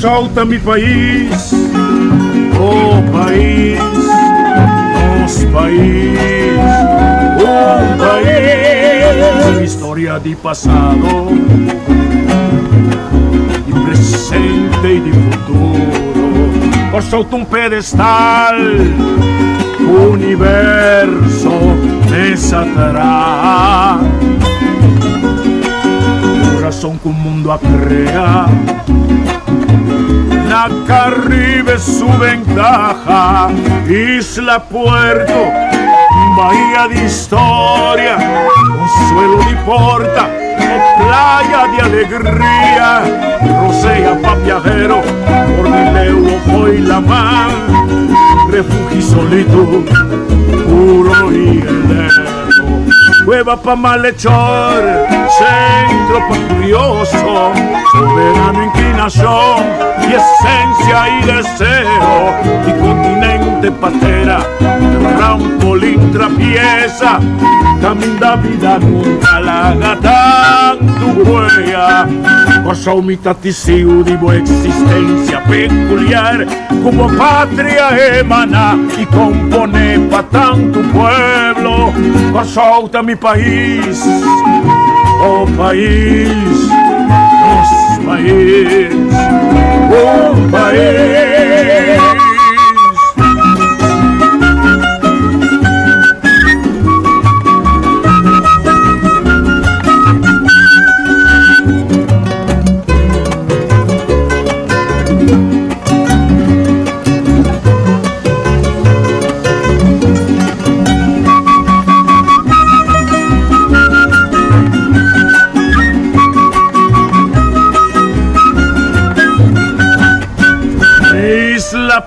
solta mi país, oh país, nosso país, um país, história de passado, de presente e de futuro. Por solta um pedestal, o universo desatará. Corazón que un mundo acrea, la Caribe su ventaja, Isla Puerto, bahía de historia, consuelo de porta, playa de alegría, rocea pa' viajero, por mi leo foi la mar, refugio solito, puro y heleno. Cueva pa' malhechor, centro pa' curioso, soberano inclinación y esencia y deseo, y continente patera, trampolín trapieza, camino da vida nunca la gata tu huella, cosa umita tisiu de boa existencia peculiar, como patria emana y compone pa' tanto pueblo, cosa mi país, oh país, nosso país, oh país.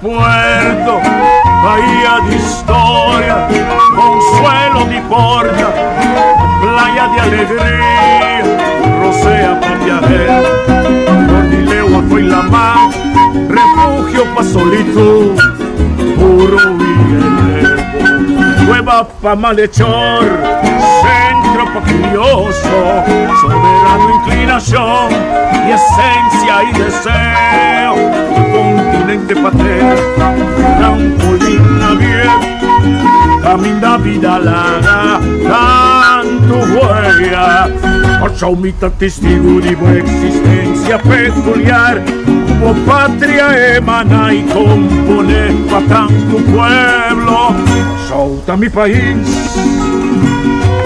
Puerto, bahía de historia, consuelo de porta, playa de alegría, rocea pa' viajero, Cordilegua foi la mar, refugio pa' solito, puro y heleno, cueva pa' malhechor, centro pa' curioso, soberano inclinación y esencia y deseo, continente patria, trampolín abierto, camino da vida larga, tanto huella, por mitad testigo de boa existencia peculiar, como patria emana y compone pa' tanto pueblo, solta mi país,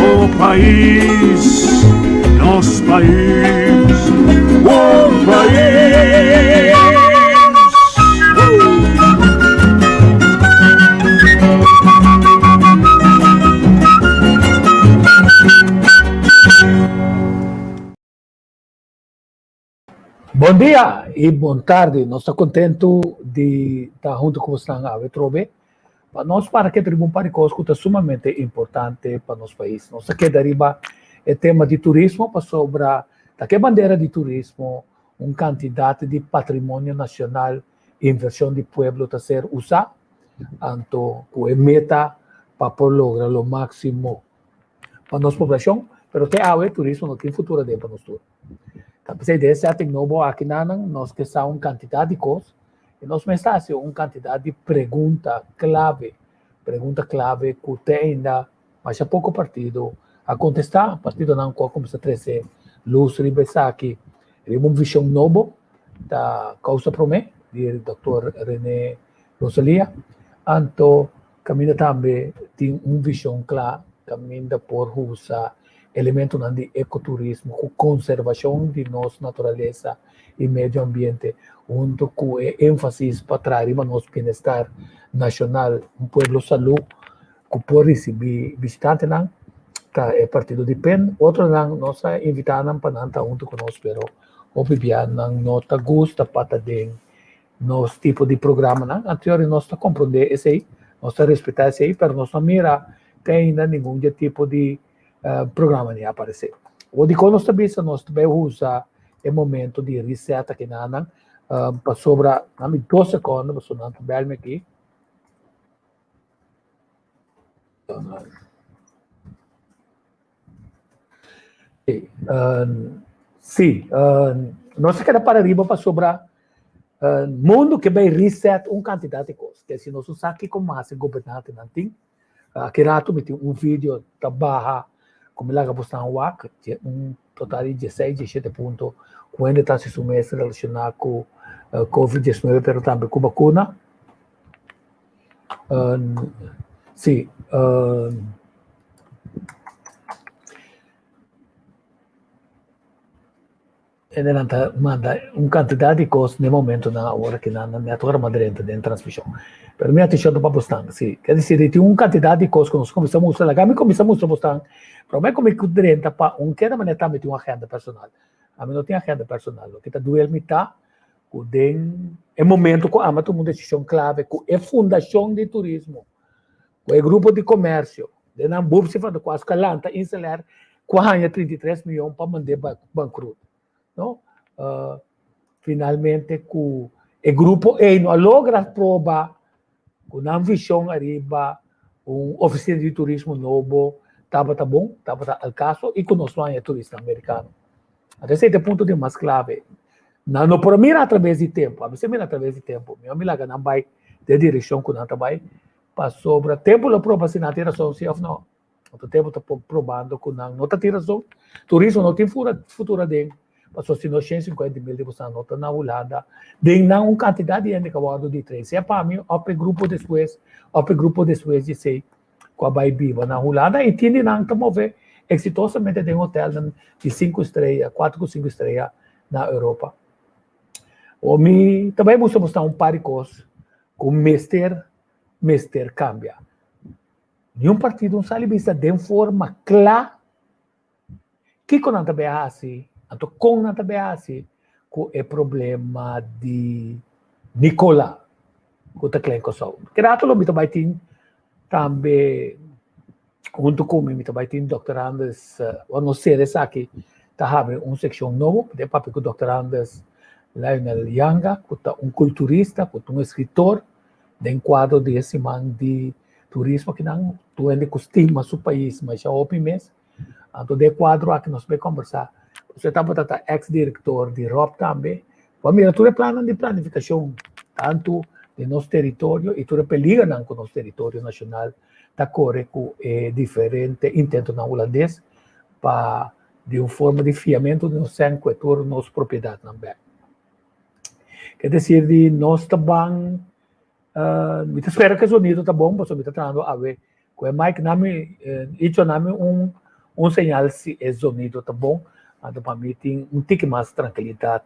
oh país, nosso país, oh país. Bom dia e boa tarde. Nós estamos contentes de estar junto com vocês na Avetrobe. Para nós, para que Tribunal Paricosco é sumamente importante para o nosso país. Nós aqui deriva o tema de turismo, para sobre a bandeira de turismo, candidato de patrimônio nacional e inversão de pueblo a ser usado, tanto com a meta para lograr o máximo para a nossa população, mas que há o turismo no que futuro de para nós todos. Tapos a ideia é que nós que são quantidade de coisas, e nós estamos fazendo quantidade de pergunta clave que tem ainda, mas há pouco partido a contestar, partido não começa a trazer luz e aqui, uma visão nova da causa promê, do Dr. René Rosalia, então caminha também tem uma visão clara, caminha por usar elementos de ecoturismo, com conservação de nossa natureza e meio ambiente, junto com ênfase para trazer o nosso bem-estar nacional, pueblo salud, que pode receber visitantes, é partido de PEN, outro nós invitamos para estar junto conosco, pero obviamente não está gosta para ter nosso tipo de programa, a teoria nós está compreender esse aí, nós está respeitar esse aí, pero nós não mira tem ainda nenhum tipo de programa nem aparecer. O de nós também usa o momento de receita que não para sobre 2 segundos, para não trabalhar aqui. Sim, nós queremos para arriba para sobre mundo que vai reset quantidade de coisas. Que se nós usamos aqui como massa governante não tem, que rato me tem vídeo da barra como lá que você WAC, total de 16, 17 pontos, quando está se sumestre relacionado com Covid-19, pero também com vacuna. Sim. Ele manda quantidade de coisas no momento na hora que na minha torre madrenta de transmissão. Pero minha atenção para postar, sim. Quer dizer, tem quantidade de coisas que nós começamos a usar, lá me começamos a postar, para mim como que direta para cada maneira também tem uma agenda personal. A mim não tem agenda personal, o que está doendo me tá, o den é momento que ama tomar uma decisão clave, com a fundação de turismo, com o grupo de comércio, de Nambu se faz quase calanta, instalar 33 milhões para mandar bancaroto. No? Finalmente, o grupo não logra provar com uma visão arriba, oficina de turismo novo, estava bom, estava ao caso, e conosco é turista americano. Até esse ponto de mais clave. Não por mira através de tempo, a você mira através de tempo. Meu milagre não vai de direção que não vai para sobre tempo a prova se não tem razão se não. O tempo está provando que não tem razão. Turismo não tem futuro dele. Passou se nós 150 mil de pessoas não estão na ulada, de não quantidade de gente que vai de três. Se é para mim, o grupo depois de sei com a Baibiba na ulada e tinha não está mover exitosamente de um hotel de 5 estrelas, 4 com 5 estrelas na Europa. O mi também mostramos par de coisas com Mister cambia. Nenhum partido não sabe vista de forma clara que quando não também assim, então com não também assim, com o problema de Nicola, com o Teclenco Sou. Que rato lo também tem também junto com mim também tem Dr. Anders, ou não sei essa aqui, tá havendo uma seção nova, de papo com o Dr. Anders Lionel Yanga, que é culturista, que é escritor, de enquadro de esse man de turismo que não tuende costuma seu país, mas já houve mês. Então, de quadro aqui nós vamos conversar. Você está botando ex-diretor de ROP também. Para mim, tudo é plano de planificação, tanto de nosso território e tudo é peliga com o nosso território nacional. Está correto diferente intento na holandês para de uma forma de fiamento de nosso equator, nossa propriedade também. Quer dizer, de nós também, eu espero que o sonido está bom, porque eu estou tratando a ver, com o Mike, isso nami sinal se o sonido está bom, então para mim tem tique mais tranquilidade,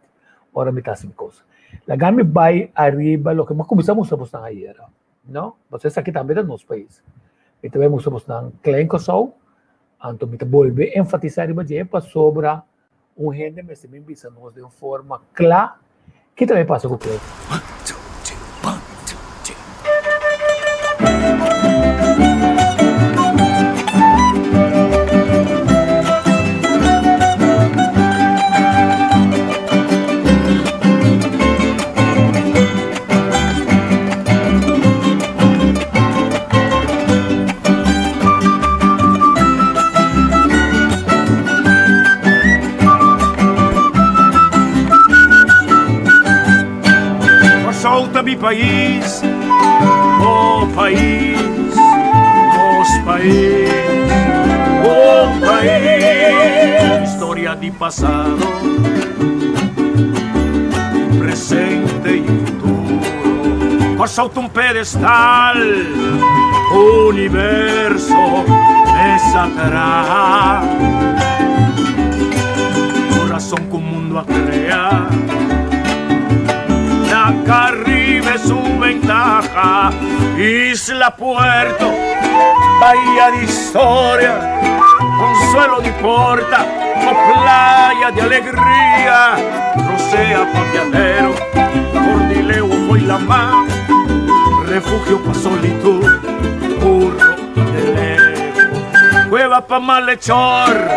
ora me está assim coisa. La gami vai arriba, lo que nós começamos a mostrar aí, não? Vocês aqui também é nosso país. E também nós mostramos Clenco Sou, então me volve a enfatizar sobre gente que me visa nós de uma forma clara, que também passa com o Clenco. Mi país, oh país, historia de pasado, presente y futuro, por solta un pedestal, universo desatará, corazón que un mundo a crear. Arriba es su ventaja, Isla Puerto, bahía de historia, consuelo de porta, o playa de alegría, rocea papiadero, cordileo fue la mar, refugio pa' solitud, burro de lejos, cueva pa' malhechor,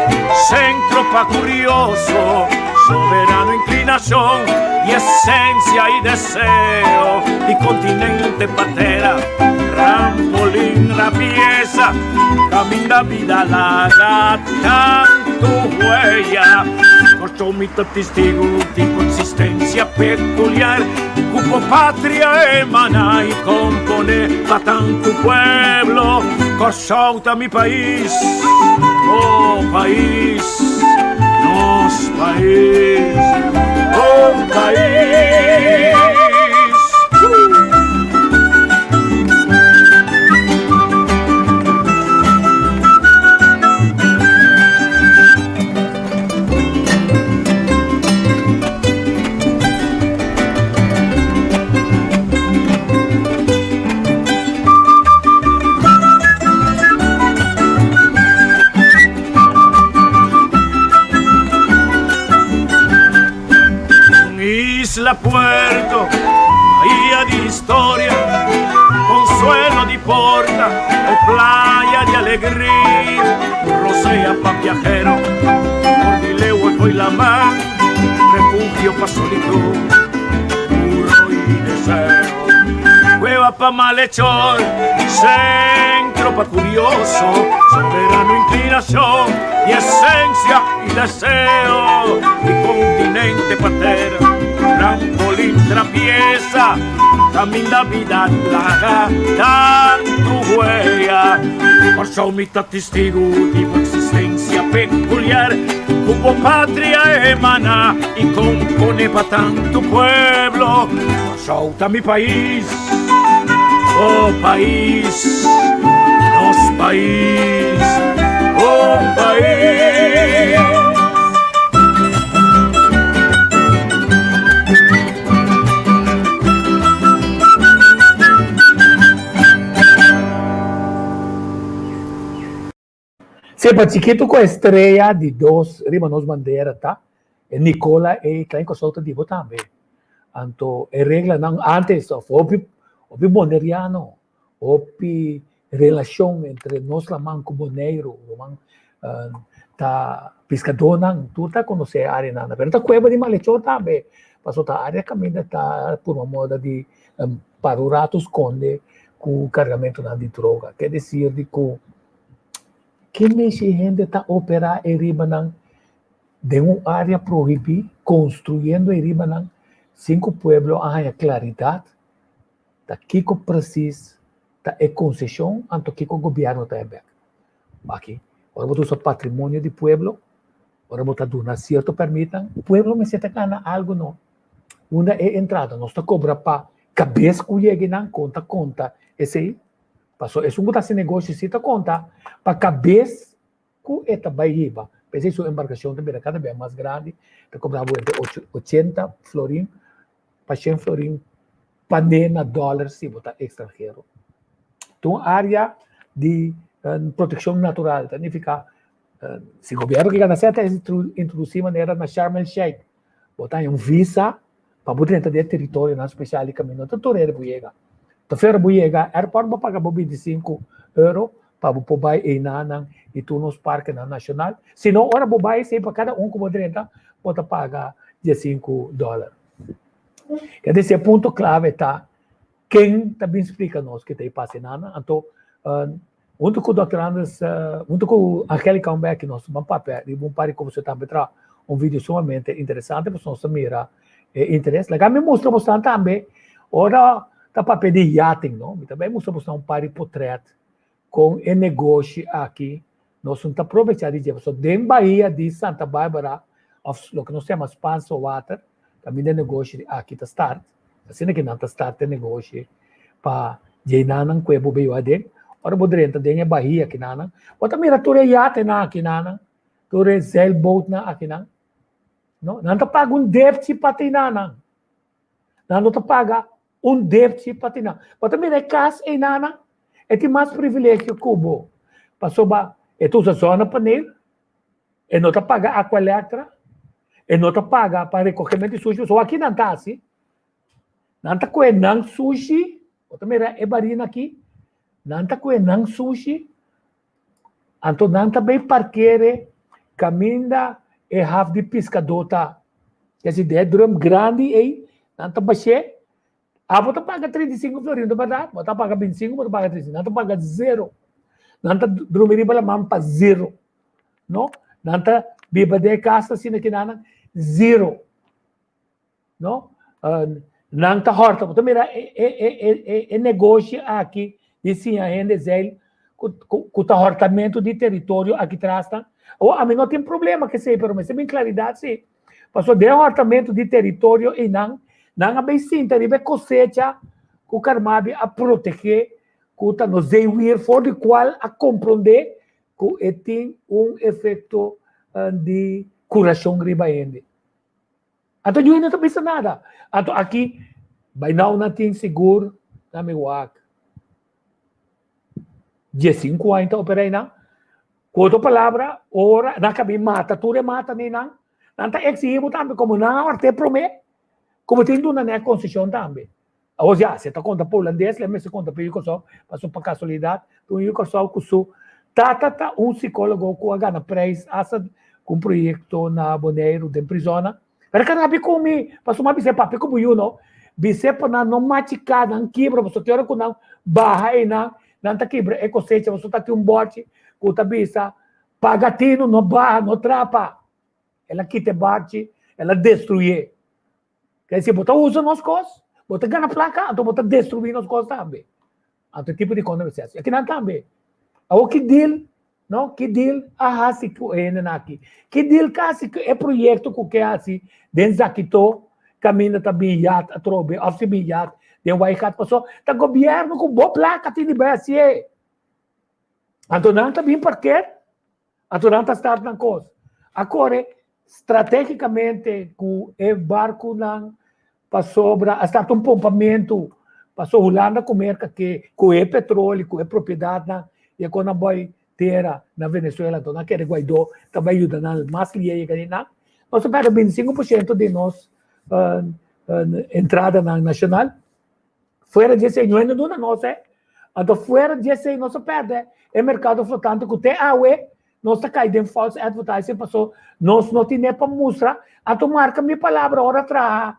centro pa' curioso, soberano inclinación y esencia y deseo, y continente patera, trampolín la pieza, camina vida larga, tanto huella, corto mito testigo de consistencia peculiar, cupo patria emana y compone batan tu pueblo, cosauta mi país, oh país, nos país, oh país. Isla Puerto, bahía di storia, consuelo di porta o playa di alegría, rosea pa' viajero, Cordileo y Coilamán, refugio pa' solitud, puro y deseo, cueva pa' malhechor, centro pa' curioso, soberano inclinación y esencia y deseo, y continente patera, trampolín trapieza, camina vida plaga, tanto huella, por somita testigo de una existencia peculiar, como patria emana y compone pa' tanto pueblo, por solta mi país, oh país, nos país, oh país. Sempre chiquito com a estreia de dois rimanos bandeira, tá? E Nicola e Klein Consulta Divo também. Então, a regra não antes, houve boneriano, houve relação entre nós lá manco boneiro, tá pescador não, tu tá conhecer a área nada, mas tá cueva de malechor também. Passou tá área caminha tá por uma moda de para o rato esconde com carregamento de droga, quer dizer de que mexe gente está operar em Ribanan de uma área proibida, construindo em Ribanan 5 pueblos a claridade, da que precisa da concessão, anto que o governo está bem. Aqui, agora você patrimônio do pueblo, agora você dá certo permitam, o pueblo me senta ganha algo não. Uma é entrada, nós está cobra para cabeça que chegue na conta, esse aí. Passou, é um negócio negócio se conta para cabeça que esta bairriba. Pensei sua embarcação também cada vez mais grande, te cobrava entre 80 florim para 100 florim para dólares se botar estrangeiro. Então, área de proteção natural, significa se o governo que ganha certa introduzir maneira na Sharm el Sheikh, botar um visa para poder entrar no território na especial de caminho, então é buiega. Então, fer buiega, airport vai pagar 25 euros para o pai e nanang e tu nos parque na nacional. Se não, ora o pai se para cada como drenta, pode pagar $15. Quer dizer, ponto clave está quem também explica nós que tem passe nana. Então, junto com o Dr. Anders, junto com a Angélica Humbeck, nós vamos papel e vamos para como você também traz vídeo sumamente interessante para nós mira interesse. Legal, me mostrou bastante também. Ora tá para pedir yachting, não? E também mostrou par de portrait com o negócio aqui. Nós estamos aproveitando de dizer, dentro da Bahia de Santa Bárbara, o que nós chamamos Spanso Water, também é negócio aqui está start. Assim que não está start é negócio para llenar não cuebo bem adem. Ora podrenta dentro da Bahia aqui não. Ou também a ture yate na aqui não. Ture sailboat na aqui não. Não está paga déficit para ti não. Não está paga déficit para ti não. Ou também é casa e não. É tem mais privilégio que o Cubo. Passou ba é tu a zona panel. É não está paga aqua elétrica. É não está paga para recolhimento de sushi. Só aqui não está assim. Não está com não sushi. Ou também é barina aqui. Não está com não sushi. Então não está bem parqueire. Caminha e half de pescador tá. Quer dizer, é drum grande aí. Não está baixê. Você paga 35 florins, não é você paga 25, você paga 35, não paga zero. Não está dormir para lá para zero. Não está bíblia de casa assim aqui não zero. Não Não está horta, então mira, negócio aqui, disse a gente, Zé, com o hortamento de território aqui atrás, tá? Ou a mim não tem problema que sei, mas é bem claridade, sim. Passou de hortamento de território e não a bem sim, a cosecha, que o Carmabi a proteger, que está no zeir, for de qual a compreender que tem efeito de curação ribaende. Então, eu não pensa nada. Então, aqui, vai não tem seguro, na minha wak. 50 operei, não? Com outra palavra, ora, na cabe mata, tu mata, nem não? Não está exigindo também, como não, até promete, como tem uma né, concessão também. Ou seja, se está conta para o holandês, lembra-se conta para o só, passou para casualidade, então o só, que o tá, psicólogo que a gana preço, com um projeto na Boneiro, de prisão. Pero kan nabi ko paso mabi papi ko buyo no, bise pa na no matika ng kibra, so teora ko ng bahay na ta kibra e cosecha, so tati bote, ko tabisa, pagatino no barra, no trapa. Ela quita bate, ela destruye. Quer dizer, bota usa nos cos, bota gana placa, então bota destruir nos cos também. Então tipo de conversa. Aqui não também. O que deal não, que deal ahasi ko aqui. Que deal kasi é projeto que é assim, dentro aqui to caminho tá bilhar, a trobe, of se bilhar, de waikat passou, tá governo com boa placa tem de BSE. Então não tá bem parquet, então não tá start na coisa. Agora estrategicamente com o barco não passou para start pompamento, passou Holanda com merca que com é petróleo, com é propriedade na e quando boy terra na Venezuela, então naquele Guaidó também ajuda na mais liga que na nós perde 25% de nós entrada na nacional fora de esse não é na nossa então fora de esse nós perde é mercado flotante que tem nós está caindo em false advertising passou nós não tem para mostrar a tu marca minha palavra hora atrás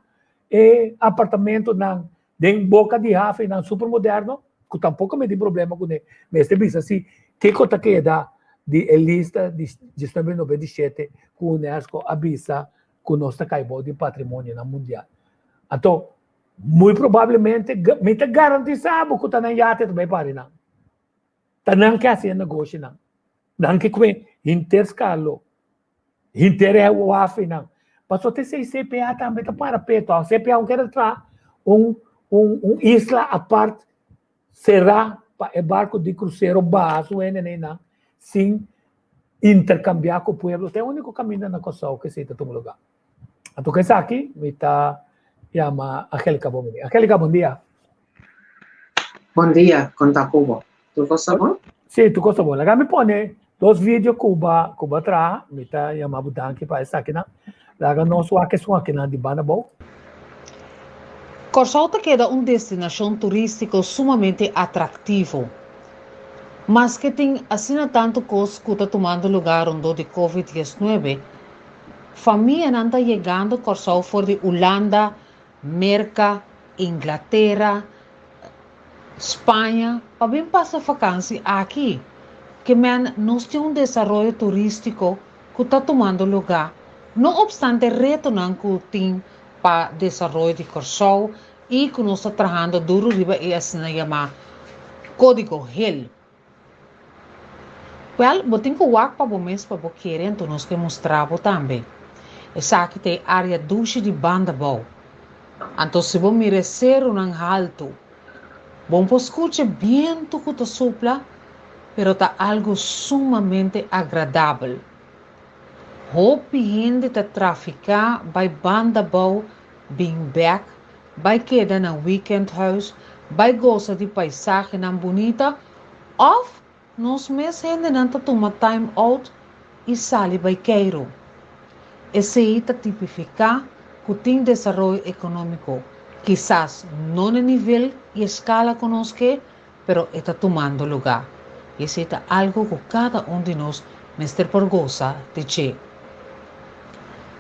apartamento na de boca de Rafa na super moderno que tampouco me tem problema com ele. Mas tem visto assim, que conta que dá de lista de 1997 que o UNESCO avisa que nós está caindo de patrimônio na mundial. Então, muito provavelmente, me está garantizado que está na iate também para não. Está não quer fazer negócio não. Não quer comer interscalo, intereuaf não. Passou ter CPA também para perto. A CPA não quer entrar isla à parte será para o barco de cruzeiro básico sem intercambiar com o povo. É o único caminho na Kosovo que se tem um lugar. Então, que está aqui, me está chama Angélica bom dia. Angélica, bom dia. Bom dia, conta Cuba. Tu gosta bom? Sim, tu gosta bom. Lá me põe 2 vídeos Cuba atrás, me está chamando aqui para estar aqui na. Lá nós aqui na de banda bom. Corsol queda destinação turístico sumamente atrativo, mas que tem assim tanto coisa que está tomando lugar onde de Covid-19. Família não está chegando Corsol for de Holanda, América, Inglaterra, Espanha, para bem passar vacância aqui, que nós temos desenvolvimento turístico que está tomando lugar, não obstante retornando que tem para desenvolvimento de Corsol e que nós estamos trabalhando duro riba e assim chama Código HIL. Well, eu tenho que ir para o mês para querer, então nós que mostrar também. Essa aqui tem área duche de banda boa. Então se você merecer alto, bom escutar bem tu que sopla, pero está algo sumamente agradável. Hope gente te traficar by banda boa, being back, by queda na weekend house, by goza de paisagem na bonita, of nos mes gente não te toma time out e sale by Cairo. Esse aí te tipificar que tem desenvolvimento econômico, quizás não no nível e escala conosco, pero está tomando lugar. Esse é algo que cada de nós mestre por goza de che.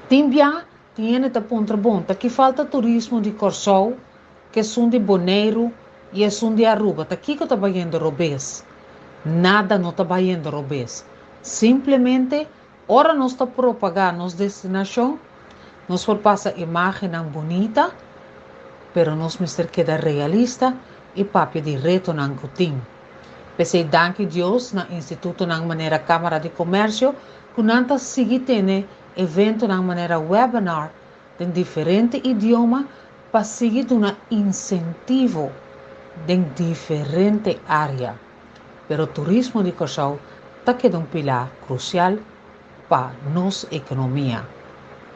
Timbia tiene ta pontra bonta que falta turismo de Corsol, que são de Boneiro e são de Aruba. Tá aqui que tá bayendo robês. Nada não tá bayendo robês. Simplesmente, ora nós tá propagar nossa destinação, nós por passar imagem bonita, pero nos mister queda realista e papi de reto nan kuting. Pese danke Dios na instituto ng manera Câmara de Comércio, kunanta sigi tene evento ng manera webinar em diferente idioma para seguir uma incentivo em diferente área. Pero turismo de Cachau está quedando um pilar crucial para nossa economia.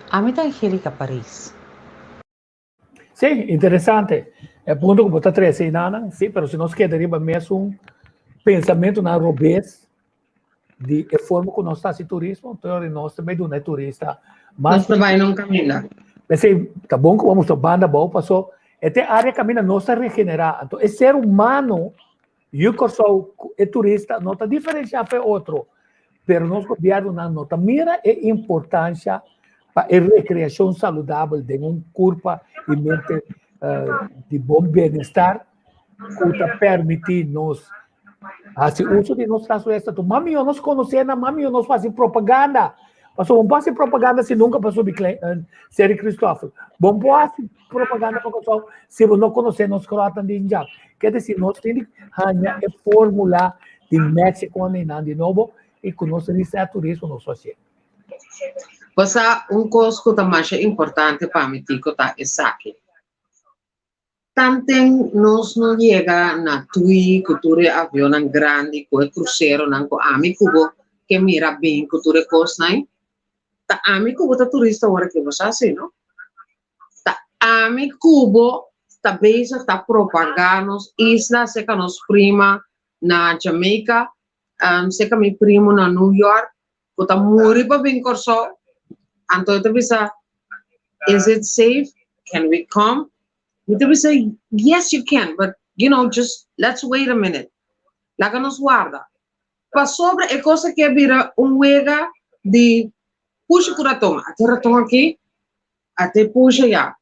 Amita Angélica Paris. Sim, interessante. É ponto que você traz aí, Nana. Sim, mas se nós queremos mesmo pensamento na robustez de forma que nós estamos em turismo, então nós também não é turista. Mas também não caminha. Mas tá bom que vamos para banda boa, passou. Esta área caminha não está regenerar. Então, o ser humano, eu que sou turista, não está diferenciado para outro. Mas nós governo não está. Mira a importância para a recreação saudável de corpo e mente de bom bem-estar, que permite nos fazer uso de nossa suesta. Mami, eu não conhecemos, mami, eu não faço propaganda. Passou um passo propaganda se nunca passou de série Cristóvão. Bom passo propaganda para o pessoal se você não conhecer nós croatas de Índia. Quer dizer, nós temos que ganhar a fórmula de México de novo e com nosso turismo no social. Você coisa que mais importante para mim tico tá aqui. Tanto nós não chega na tui cultura avião grande, com o cruzeiro, com amigo que mira bem cultura costa, tá amigo tá turista agora que você assim, não? Tá amigo tá beijo tá propagando isla seca nos prima na Jamaica, seca meu primo na New York, que tá morrer para bem corso. Então eu te is it safe? Can we come? We say, yes, you can, but, just let's wait a minute. La que nos guarda. Para sobre é coisa que vira huega de puxa curatão. Até ratão aqui, até puxa já.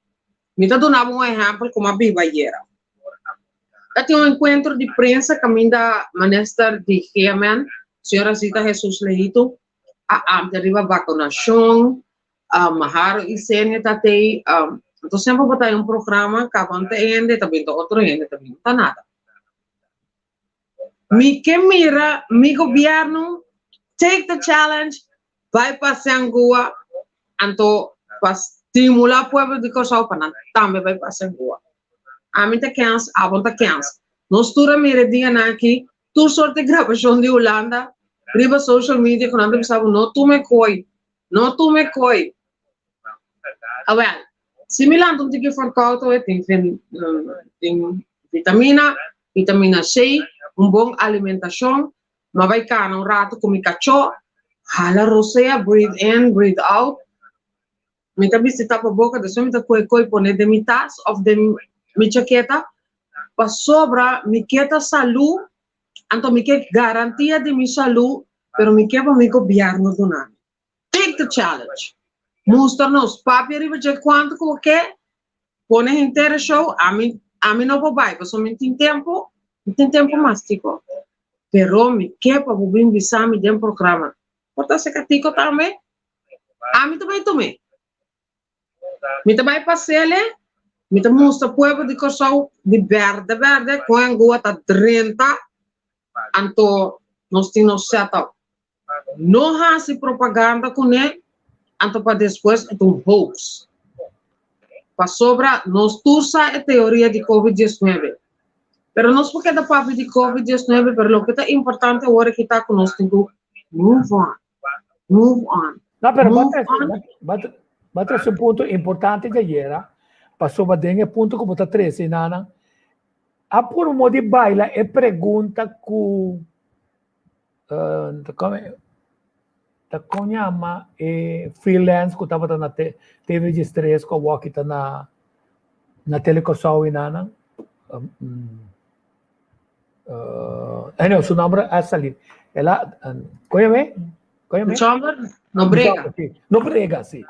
Me está dando um exemplo como a Bibaieira. Tem encontro de prensa caminho da ministra de Yemen, senhora Zita Jesus Leito, a arriba vacunação, maharo e sene tatei, então sempre botar programa que avante ende, também do outro ende, também não tá nada. Mi que mira, mi governo, take the challenge, vai para Sangua, então para estimular o povo de Cachau, para também vai para Sangua. A mim tá cansa, a bom tá cansa. Nós tura mira dia aqui, tu sorte gravação de Holanda, riba social media, quando a gente sabe, não tu me coi. Well, similar to que for kauto tem vitamina C, bom alimentação, mas vai cá um rato comer cachorro, hala rosea, breathe in, breathe out. Me também se tapa a boca, deixa me coi pone de mitas of de mi chaqueta, para sobra me queda saúde, então me queda garantia de mi saúde, pero me queda me governo do nada. Take the challenge. Mostra-nos, papi arriba de quanto que põe inteiro show, a mim não vou vai, porque somente tem tempo mais tico. Pero me quer para o bem visar me dem programa. Porta se catico também, a mim também. Me também passei, me também mostra povo de Cachau de verde, com a gua tá 30, então nós temos certo. Não há se propaganda com ele. Então, para depois, é hoax. Para sobra, nós tursa a teoria de COVID-19. Pero nós porque da papo de COVID-19, pero o que é importante agora que está conosco, tem que move on. Não, pero bate um ponto importante que era, para sobra dengue ponto como está 13, Nana. A por modo de baila é pergunta que com chama freelance que estava na TV de stress com o que está na telecosal e nana não seu nome é ali ela conhece não brega sim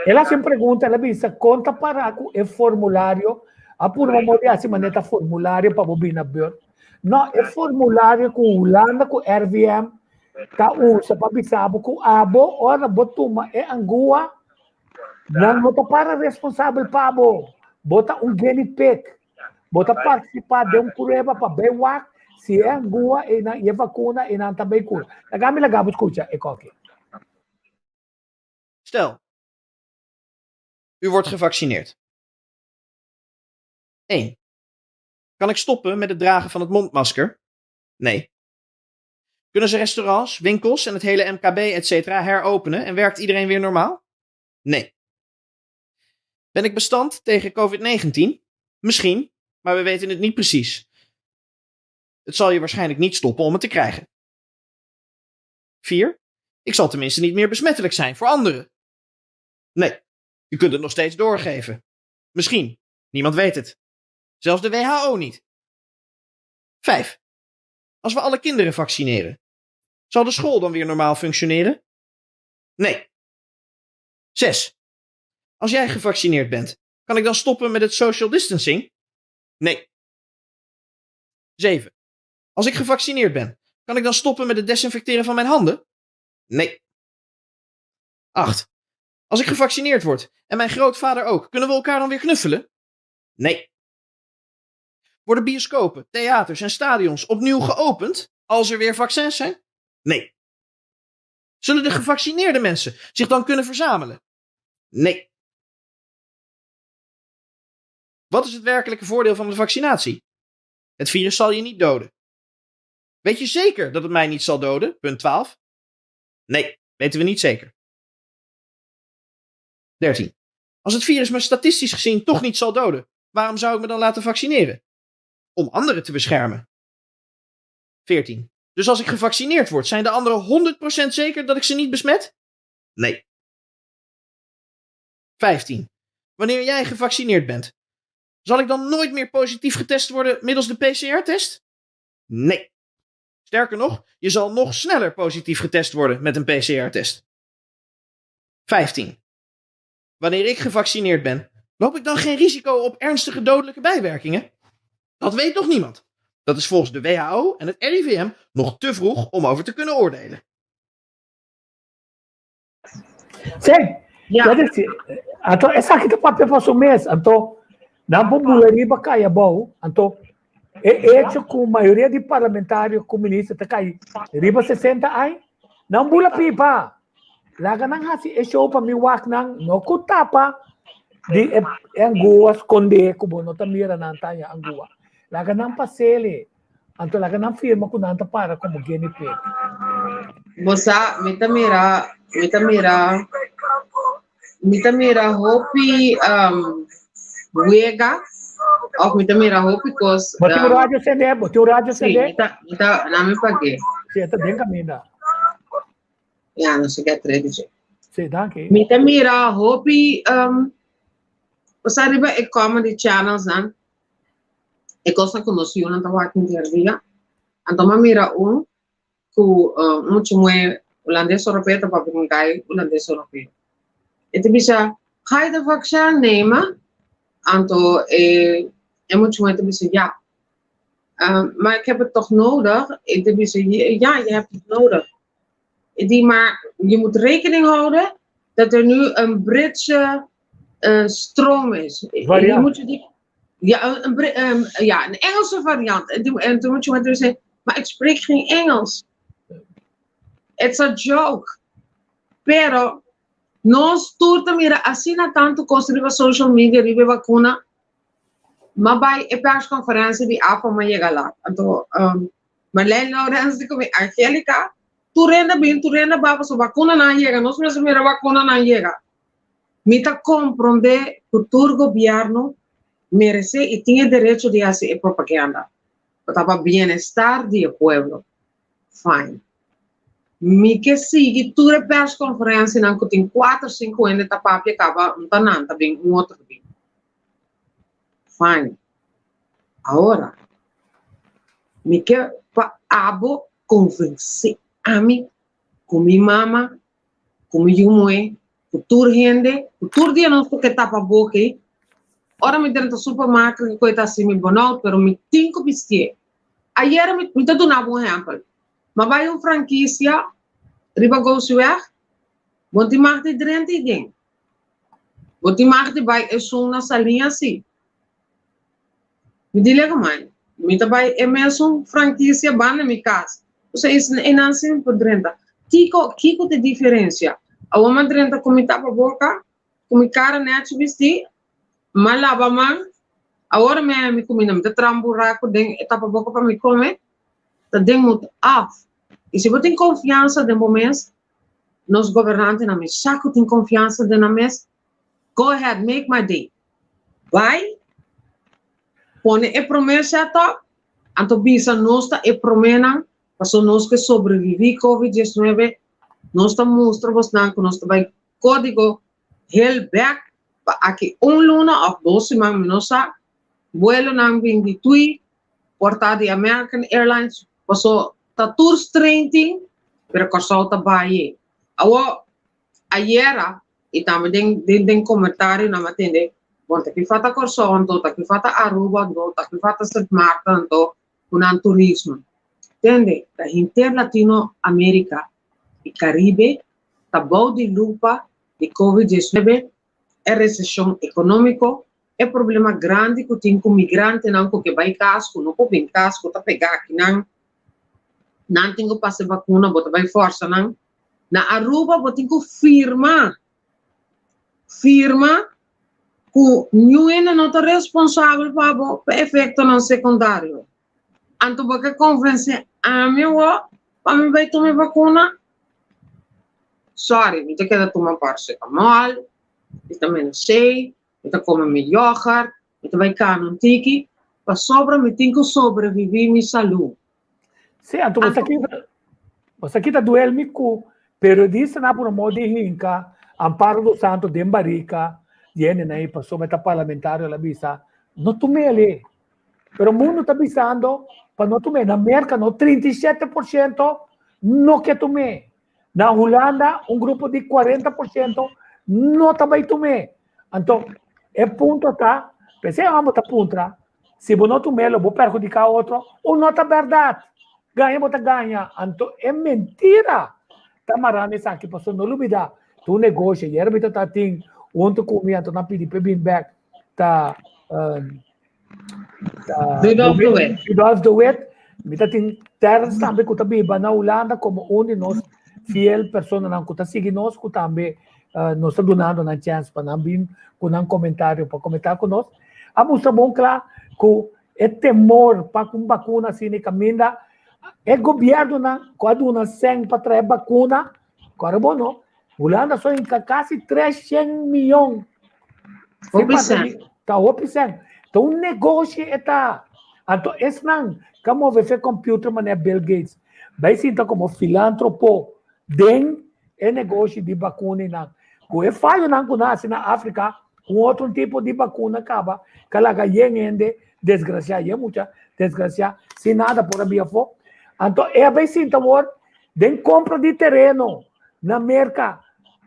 ela sempre pergunta ela diz conta para o formulário a por uma moda assim maneira formulário para bobina bem não é formulário com Holanda com RVM ka usa pa bisabo kung abo ora botuma angua Não bota para responsável pabo. Bota guinea pig. Bota participar de prueba para ver se é angua e vacuna e não também cura. Lagami lagabo escuta e qualquer. Stel, u wordt gevaccineerd. 1. Kan ik stoppen met het dragen van het mondmasker? Nee. Kunnen ze restaurants, winkels en het hele MKB etc. heropenen en werkt iedereen weer normaal? Nee. Ben ik bestand tegen COVID-19? Misschien, maar we weten het niet precies. Het zal je waarschijnlijk niet stoppen om het te krijgen. 4. Ik zal tenminste niet meer besmettelijk zijn voor anderen. Nee, je kunt het nog steeds doorgeven. Misschien, niemand weet het. Zelfs de WHO niet. 5. Als we alle kinderen vaccineren, zal de school dan weer normaal functioneren? Nee. 6. Als jij gevaccineerd bent, kan ik dan stoppen met het social distancing? Nee. 7. Als ik gevaccineerd ben, kan ik dan stoppen met het desinfecteren van mijn handen? Nee. 8. Als ik gevaccineerd word en mijn grootvader ook, kunnen we elkaar dan weer knuffelen? Nee. Worden bioscopen, theaters en stadions opnieuw geopend als er weer vaccins zijn? Nee. Zullen de gevaccineerde mensen zich dan kunnen verzamelen? Nee. Wat is het werkelijke voordeel van de vaccinatie? Het virus zal je niet doden. Weet je zeker dat het mij niet zal doden? Punt 12. Nee, weten we niet zeker. 13. Als het virus me statistisch gezien toch niet zal doden, waarom zou ik me dan laten vaccineren? Om anderen te beschermen. 14. Dus als ik gevaccineerd word, zijn de anderen 100% zeker dat ik ze niet besmet? Nee. 15. Wanneer jij gevaccineerd bent, zal ik dan nooit meer positief getest worden middels de PCR-test? Nee. Sterker nog, je zal nog sneller positief getest worden met een PCR-test. 15. Wanneer ik gevaccineerd ben, loop ik dan geen risico op ernstige dodelijke bijwerkingen? Dat weet nog niemand. Dat is volgens de WHO en het RIVM nog te vroeg om over te kunnen oordelen. Sim, Ja. então essa aqui tá papel para o mês, então não vamos riba caia bom, então é hecho com a maioria de parlamentares comunistas tá cai riba 60 aí, não bula pipa, laga nang hasi é show para mi wak nang no kutapa di angua esconde como não tá mira na tanya angua, laga nang pasele, então laga nang firma com nanta para como guinea pig. Bosa, mitamira hopi wega of mitamira hopi cos Boti o rádio CD, boti o rádio sim, CD. mita nami paguei. Sim, tá bem caminhando. Ja, não sei que é trade. Sim, danke. Mitamira hopi bosa riba e comedy channels nan. E cosa conosci una tava in dia. Antoma mira ku muito moe holandês europeu para perguntar holandês europeu. Het bisa ga de vaccin nemen, anto muito moe te bisa ja. Maar ik heb het toch nodig. Het bisa ja, je hebt het nodig. Maar je moet rekening houden dat er nu een Britse stroom is. Je moet een Engelse variant. En toen moet je maar zeggen, maar ik spreek geen Engels. It's a joke. Pero nós turta mira assina tanto coisa social media, riba vacuna. Mas vai é persconferência de APA mas chega lá. Então, Marlene Laurence como Angélica, tu renda bem, tu renda baba, so vacuna não chega, nós mesmo mira vacuna não chega. Mita compreender que o governo merece e tinha direito de fazer propaganda. Para o bem-estar do povo. Fine. Me que sigue toda a persconferência não que tem 4, 5 anos tá papi acaba não tá bem outro bem. Fine. Agora me que pa abo convencer a mim com minha mama, com minha mãe, com toda gente, com todo dia não que tá para boca. Ora me dentro do supermercado que coisa assim me bonal, pero me tenho que vestir. Ayer me tá dando um exemplo. Maar bij een franquia, riba goes weg, want die maakt die drent die ding. Boti mag di bay na salinha assim. Me diga mãe, me trabalha é mesmo franquia banda me casa. Você isso é não assim por dentro. Kiko de diferença. A uma dentro como tapa boca, como cara net vestir, malaba man. Agora me comida me tramburaco den tapa boca para me comer. Tá den muito off. E se você tem confiança de momento, nos governantes na mesa, saco tem confiança de na mesa, go ahead, make my day. Vai. Pone e promessa top, anto bisa nosta e promena, paso nos que sobrevivi COVID-19, nosta mostra vos nan que nosta vai código held back pa aqui luna of 12 man minosa, vuelo nan 22, porta de American Airlines, paso ta tours training, pero kasau ta baie. Awo ayera, e também den comentário na matende, want aqui fata Corsão, aqui fata Aruba, aqui fata St. Martin, com turismo. Entende? Da Inter-Latino-América e Caribe, tá bom de lupa de COVID-19, é recessão econômica, é problema grande que tem com migrante, não que vai casco, não que vem casco, tá pegar aqui, não tem que passar vacuna, bota vai força, não. Na Aruba, bota tem que firma que ninguém não está responsável para o efeito não secundário. Então, você convence a mim, para mim vai tomar vacuna. Sorry, me tem que tomar paracetamol, vitamina C, me tem que comer melhor, me vai ficar no tique, para me tem que sobreviver minha saúde. Sim, então você aqui está doendo me cu, periodista na por modo de rinca, Amparo do Santo de Embarica, viene aí passou meta parlamentar la visa, não tomei ali. Pero o mundo está avisando para não tomar. Na América, no 37% não quer tomar. Na Holanda, grupo de 40% não também tomar. Então, é ponto tá, pensei vamos tá ponta. Se você não tomar, eu vou perjudicar outro, ou não tá verdade. Ganha, você ganha. Então, é mentira. Tá marando isso aqui, passou, não olvida. Tu negócio, e era tá tem onde comia, tu não pedi para vir back, tá Rudolf de Wet, mita tem terras também que também na Holanda como onde nós fiel pessoa não que tá seguindo nós que também nós está donando na chance para não vir com um comentário para comentar com nós. A mostra bom claro que é temor para com vacuna assim que caminha é governo na quando uma sem para trazer vacuna, agora bom não. Holanda só em quase 300 milhões. Está 8%. Então, o negócio está. Então, esse não, como você computer, mas é Bill Gates. Vai ser como filântropo, den é negócio de vacuna. Não. O é falho não que nasce na África, outro tipo de vacuna acaba, que ela ganha ainda, desgraçada, muita desgraçada, sem nada por a for. Então, é vai ser então, den compra de terreno na América.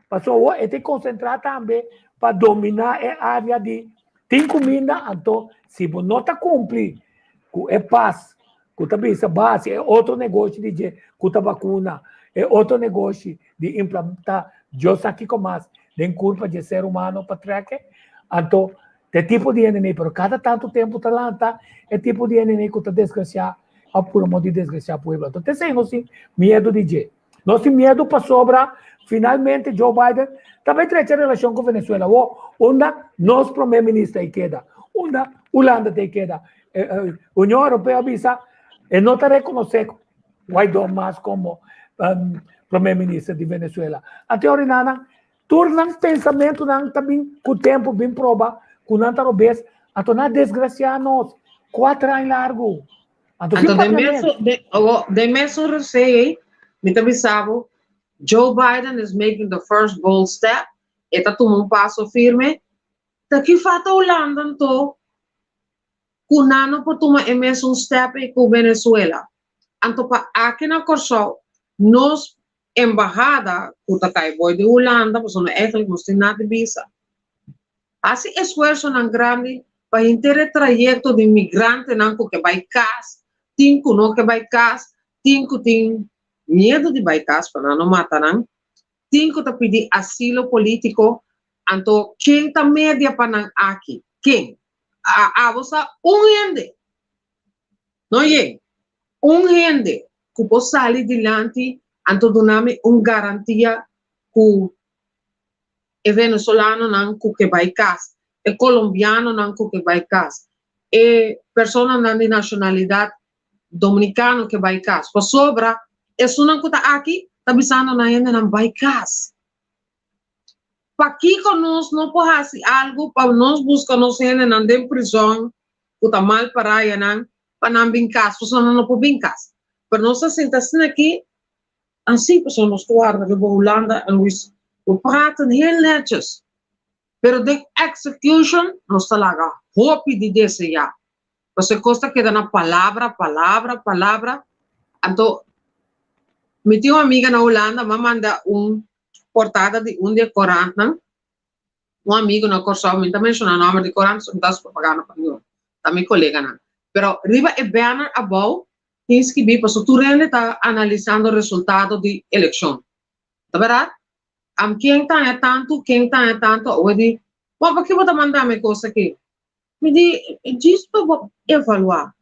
Passou, é tem que concentrar também para dominar a área de tem comida, então, se você não está cumprindo, é paz, que também essa base é outro negócio de vacuna, é outro negócio de implantar, eu sei que mais, tem culpa de ser humano para trazer, então, tem tipo de enemigo, pero cada tanto tempo está lá, é tipo de enemigo que está desgraçado, por modo de desgraçar o povo. Então, tem assim, medo de dizer. Nós temos medo para sobrar. Finalmente, Joe Biden também traz relação com a Venezuela. Onde nós, primeiro-ministro, aí queda. Onde Holanda tem queda. União Europeia avisa e não está reconhecendo Guaidó mais como primeiro-ministro de Venezuela. Até agora, nada, torna pensamento também com o tempo bem prova, com nada robês, então não desgraçar nós. 4 anos largo. Então, de mesmo receio, me avisava, Joe Biden is making the first bold step. Está tomando passo firme. Daqui falta a Holanda, então, que não pode tomar um step com Venezuela. Então, para aqui na Corsão, nós, embajada, que está aí de Holanda, porque não é que nós temos nada de visa. Assim, esforço não grande para ter trajeto de imigrante, não que vai casa, tem que não que vai casa, tem que tem medo de vai casa para não matar, não. Tem que pedir asilo político, Anto, quem tá média para nang aqui? Quem? Você gente. Não é? Gente que pode sair adiante, anto doname garantia que é venezolano não que vai casa, é colombiano não que vai casa, é pessoa não de nacionalidade dominicano que vai casa. Por sobra, é só não que está aqui, está pensando na gente não vai casa. Para que nós não podemos fazer algo para nós buscar nós gente não de prisão, que está mal para aí, não, para não vir casa, porque não pode vir casa. Para nós sentar-se aqui, assim, pessoas nos guarda de Holanda, e we praten heel netjes. Pero de execution, nós está lá, hope de desse já. Você costa que dá na palavra. Então, me tinha uma amiga na Holanda, me manda portada de decorante, não? Um amigo na Corsal, me também mencionou o nome de decorante, não está propaganda para mim, também colega, não. Pero, riba é banner above, tem que vir, porque tu rende está analisando o resultado de eleição. Tá verdade? Quem está tanto, eu digo, por que você mandar me coisa aqui? Me diz para evaluar.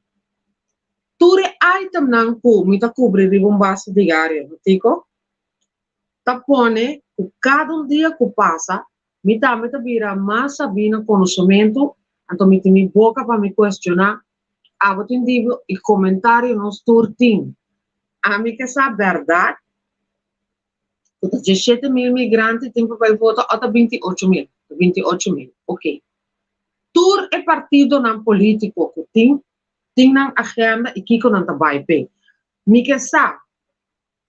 Tudo item não me está cobrindo um base diário, tico? Tá pone, cada dia que passa, me tá vira mais sabendo conhecimento, então me tem boca para me questionar, eu tenho e comentário nos turtim. A mim que essa verdade, 17 mil migrantes tem para votar até 28 mil, ok. Tur é partido não político que tem na agenda e Kiko não está bem. Me que sabe,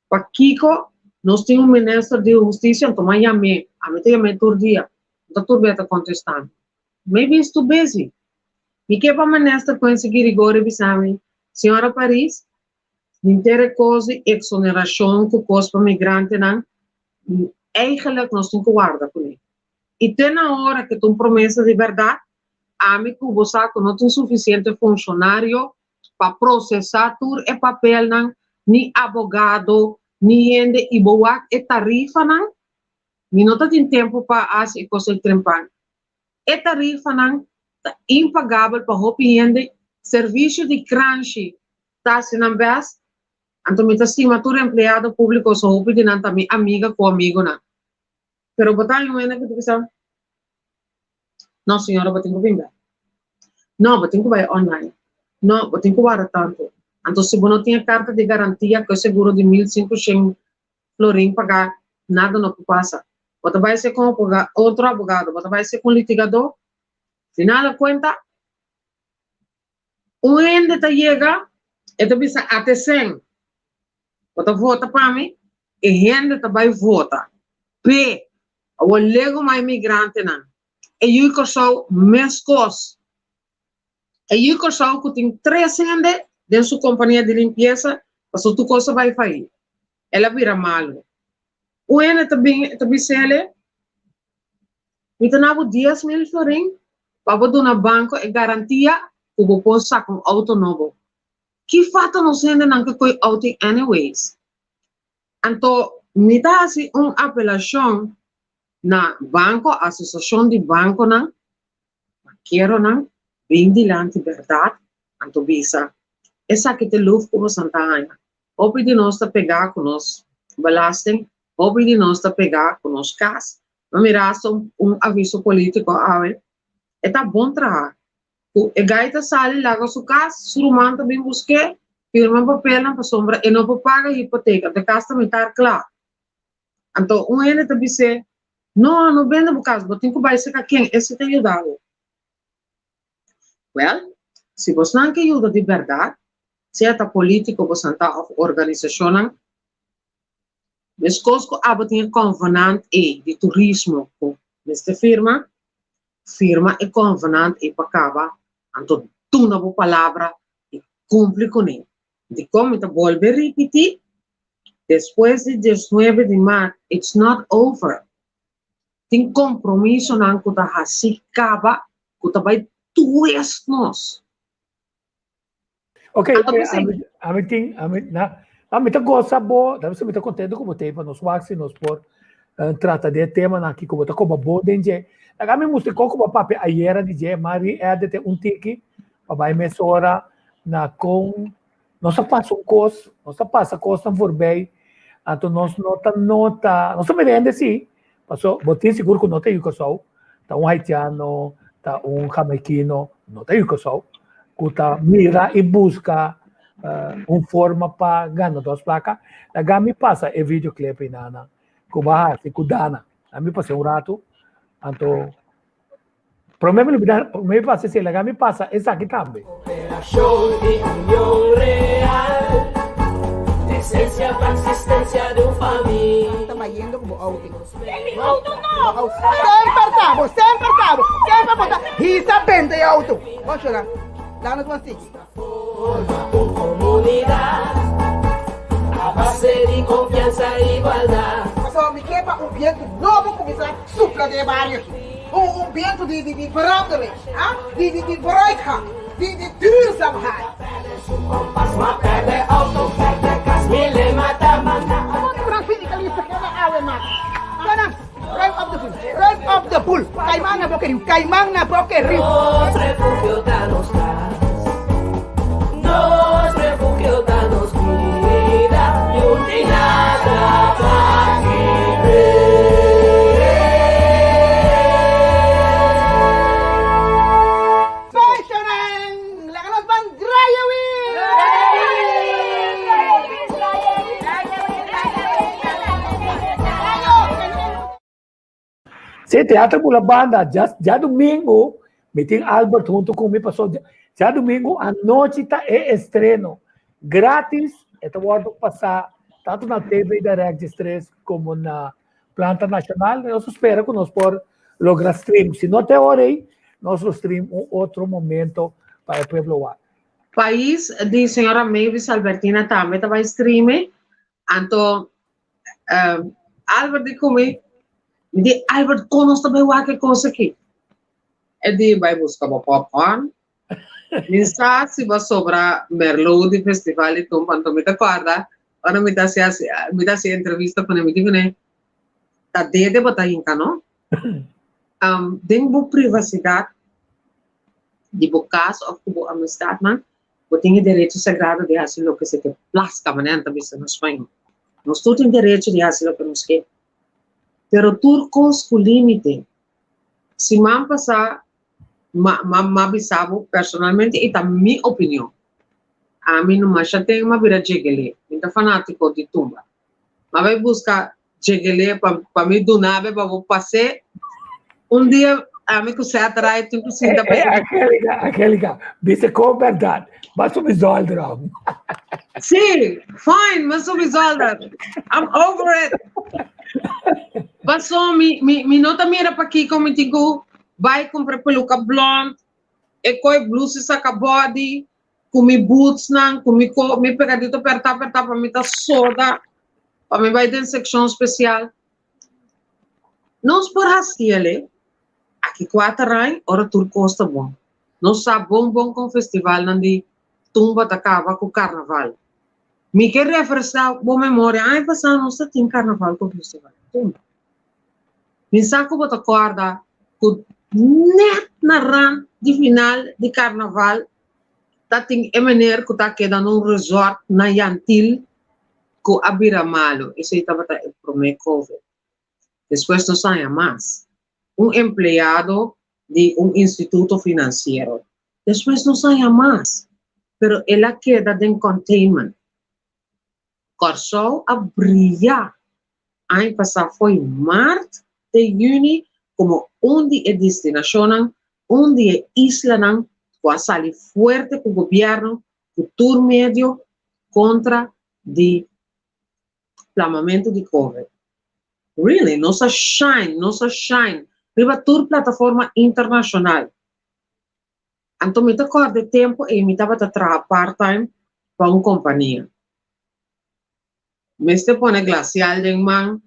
para Kiko, nós temos ministro de justiça, então a mim tem todo dia, então tudo está contestando. Maybe it's too busy. Me que para ministro conseguir rigor e bisame, senhora Paris, inteira coisa, exoneração que costa para migrante não, eigenlijk nós temos que guardar com ele. E tem na hora que tem promessa de verdade, a mim que você não tem suficiente funcionário para processar tudo é papel não, nem advogado, nem gente e boa é tarifa não, não tem tempo para fazer coisas trempantes. É tarifa não, impagável para o gente, serviço de crunch, tá se não vês, então me estima todo empregado público só o pedindo também amiga com amigo não. Pero botar em uma que não senhora, eu tenho que vir. Não, eu tenho que ir online. Não, eu tenho que ir tanto. Então, se você não tem carta de garantia, que é seguro de 1.500 florim pagar, nada não passa. Você vai ser com outro advogado, você vai ser com litigador. Final de conta, gente chega, e te bisa até 100. Você vota para mim, e gente vai votar. P, o lego mais imigrante não. E eu que sou mescos. E eu que sou que tem 3 gente dentro sua companhia de limpeza, mas tu coisa vai fazer. Ela vira malo. O ene também se ele, me dá 10 mil florim, para dar na banco e garantia que você pode sacar auto novo. Que fato não sendo não que coi auto anyways. Então, me dá assim apelação na banco, associação de banco não, quero não, bem dilante verdade, então visa, essa que te luft como Santa Ana, ou de nós pegar com nós belasting, ou de nós pegar com nós cas, mas mirar aviso político, é tá bom trabalho, e gaita sale lá com sua casa, surumão também busque, firma papel na sombra, e não paga a hipoteca, de casa também tá claro, então ele também se não vende por causa, tem que vai ser quem esse te ajudava. Well, se você não quer ajuda de verdade, se é político, você não está organização, mas coisas que tem convenante de turismo com esta firma é convenante e para acabar, então tu na boa palavra e cumpre com ele. De como te volver a repetir, depois de 19 de março, it's not over. Tem compromisso não que tá assim acaba que tá vai tudo nós. Ok, a mim tá gosta boa, deve ser muito contente com você para nós vacinar por trata de tema na que como tá como bom denje. Agora me mostra como papel ayer de Mari é de ter tiki, vai mesora na com nossa passa coisa por bem, então nós me rende sim, passou, botin seguro que nota yuko só, tá haitiano, tá jamaiquino, nota yuko só, que tá mira e busca forma para ganhar 2 placas, agora me passa e videoclipe nana, que vai com dana, a me passa rato, então me passa se agora me passa essa aqui também. Operación de unión real, de esencia para existencia de familia. Estamos yendo como outing. Auto no! Sempre botar. Risa bende e auto. Vamos chorar. Dá-nos uma stick. Forma tu comunidad, a base de confianza e igualdad. Só me quebra viento novo começar supla de barrio. Viento de verandering, de vooruitgang, de duurzaamheid. Kompas maar perde auto, perde gas, mile mata manda. Orang physicalista que é awe man. Kanan, right up the pool. Caimán na bloque rio. Nos refugio danos paz, nos refugio danos vida y un día para vivir. Se teatro pula banda, já domingo, me tem Albert junto com me passou, já domingo à noite tá estreno, grátis, então vou passar tanto na TV Direct Stress como na Planta Nacional, eu espero que nós por lograr stream, se não tem hora aí, nós stream outro momento para o povo lá. País de senhora Mavis Albertina também estava streaming, então Albert de comer di Albert konos também o que coisa aqui é de vai buscar o popcorn minsa se vai sobrar merlot de festival e tom quando me acorda quando me dá se entrevista com ele né tá de botar em cano tem boa privacidade de boa casa ou boa amistade man tem direito sagrado de fazer o que se quer plasca mané também se nos Espanha nós todos temos direito de fazer o que nos quer. Pero turcos com limite. Se man passar, mabisabo personalmente, e tá minha opinião. A mim não acha tem uma vira jegele, então fanático de tumba. Mas vai buscar jegele para mim do nave para vou passar. Dia a mim que se atrai tu precisa Aquele disse com verdade, mas o visual drama. Sim, fine, mas o visual I'm over it. Passou, me nota mira para aqui como digo, vai comprar peluca blonde, e coi blusa saca body, com mi boots não, com mi pegadito apertar para mim tá soda, para mim vai ter secção especial. Nós por hastiele, aqui 4 anos, ora tudo custa bom. Nós sabe bom com festival não de tumba da cava com carnaval. Me quer refrescar boa memória, ai passar nós tem carnaval com festival tumba. Pensar que você acorda que net na ran de final de carnaval tá tem emener que tá quedando num resort na Yantil com a Biramalo. Isso aí estava o primeiro COVID. Depois não sai mais. Empleado de instituto financeiro. Depois não sai mais. Pero ela queda em containment. Começou a brilhar. Aí passar foi março de junho como onde é destinação, onde é isla não, com sali forte com o governo, o tour médio contra de flamamento de COVID. Really, nossa shine. Riba tour plataforma internacional. Então me acordo de tempo e me estava a trabalhar part-time para uma companhia. Me este pone glacial de man,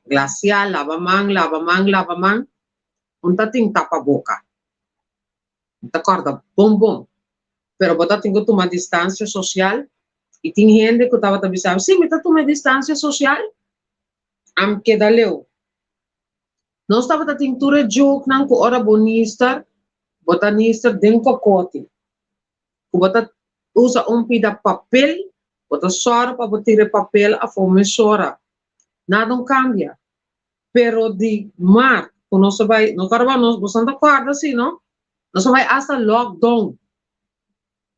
glacial, lava man, unta ting tapa boca. Te acorda, bom. Pero bota tengo uma distância social e tem gente que estava avisando, sim, me tá tomando distância social, am queda leu. Nós estava tendo tudo jogo não com hora bonista, botanista den cocote. Bota usa pida papel, bota sora para botar papel a fome sora. Nada não cambia. Pero de mar, quando nós vai, não caramba nós bastante acorda assim, não? Nós vai hasta lockdown.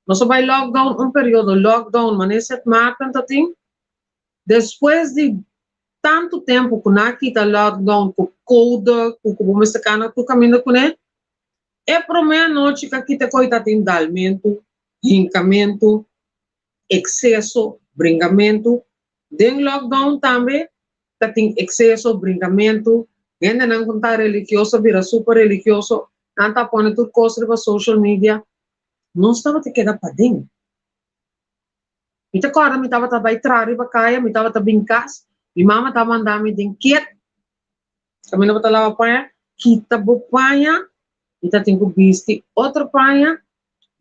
Nós vai lockdown período lockdown, mas nesse março então depois de tanto tempo que na kita lockdown com code, com como se cana tu caminho com ele, é para meia noite que aqui te coita tem dalmento, rincamento, excesso, bringamento, den lockdown também tem excesso, bringamento, ainda não contar religioso, vira super religioso, não tá pondo tudo coisa para social media, não estava te queda para dentro. Me te corda, me estava a bailar para caia, me estava a brincar, minha mama estava mandando me dinheiro, kami na patalawa pa kita bupaya, kita tenho visto outra paia,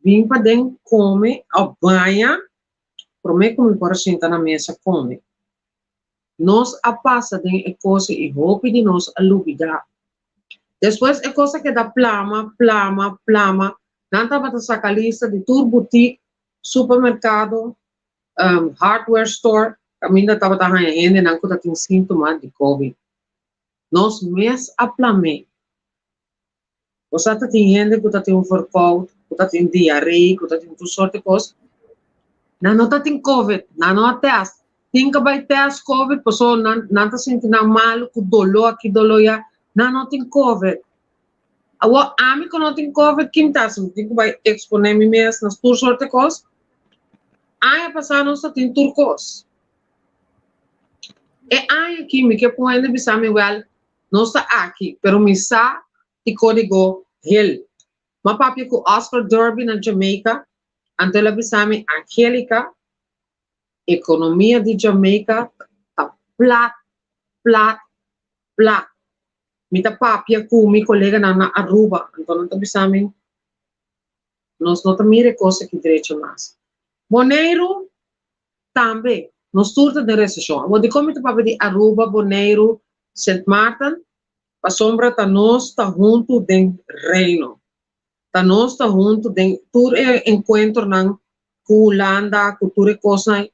vim para dentro come a banha, promete como para sentar na mesa come. Nós a passa de coisa e roupa de nós a lubida. Depois é coisa que dá plama, não estava a sacar lista de tour boutique, supermercado, hardware store, kami na estava a ainda não que tem sintomas de COVID. Nós mês a plame. Você tem gente que tem verkoud, que tem diarreia, que tem tudo sorte de coisas. Não tem COVID, não teste. Tem que vai teste COVID, pessoa não está sentindo mal, com dolor aqui, dolor já. Não tem COVID. Agora, a mim que não tem COVID, quem está sentindo? Tem que vai exponer me mesmo nas tudo sorte de coisas. Aí, passar, não está tem turcos. E aí, aqui, me que põe ainda bisa me well, não está aqui, pero me sa e código Hill. Ma papi com Oscar Derby na Jamaica, ante la bisa me Angélica, economia de Jamaica, tá plat. Me tá papi com mi colega na Aruba, então não tá bisa me, nós não tá mire coisa que direito mais. Boneiro, também. Nós turta de recessão. Vou de como tu papi de Aruba, Bonaire, St. Martin, a sombra tá nós tá junto de reino. Tá nós tá junto de tur encontro nan com Holanda, cultura coisa